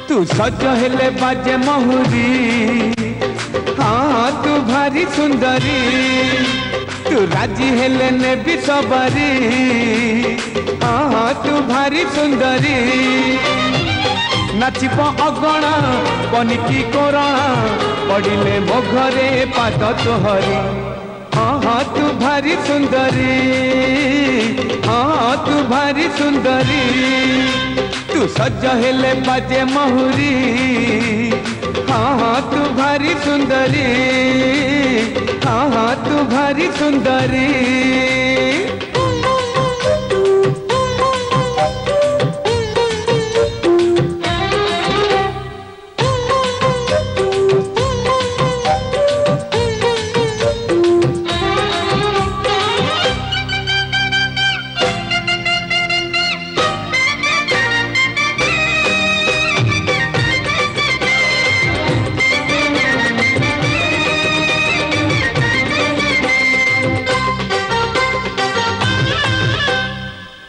तू सज हेले बाजे महुरी हाँ तू भारी सुंदरी तू राजी हेले ने भी सबरी हाँ तू भारी सुंदरी नाचिब अगणा पनिकी कोरणा पड़िले मो घरे पाद तोहरी हाँ तू भारी सुंदरी हाँ तू भारी सुंदरी तू सज हेले बाजे महुरी हाँ तू भारी सुंदरी हाँ तू भारी सुंदरी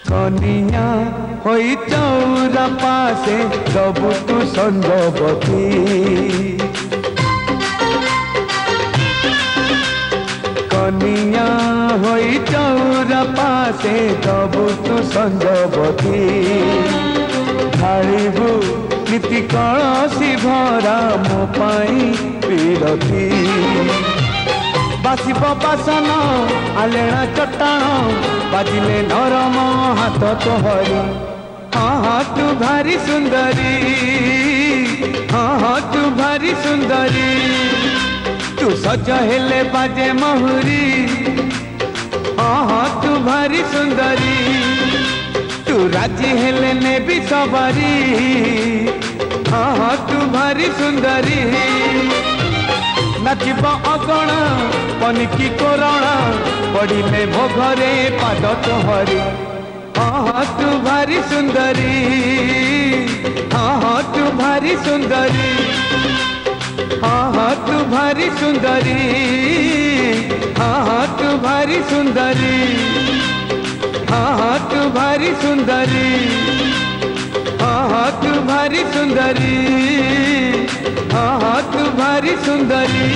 कनिया होई चौरा पासे सबु तू संजवती कनिया होई चौरा पासे सबु तू संजवती ढालिबु नीति कलसी भरा मो पाई पीरती बासिब बासन आलेणा चट्टाण बाजिले नरम हाथ तोहरी हाँ तू भारी सुंदरी हाँ तू भारी सुंदरी तू सज हेले बाजे महुरी हाँ तू भारी सुंदरी तू राजी हेले ने भी सबरी हाँ तू भारी सुंदरी नाचिब अगणा पनिकी कोरणा पड़िले मो घरे पाद तोहरी हाँ तू भारी सुंदरी हाँ तू भारी सुंदरी हाँ तू भारी सुंदरी हाँ तू भारी सुंदरी हाँ तू भारी सुंदरी हाँ तू भारी सुंदरी हाँ तू भारी सुंदरी।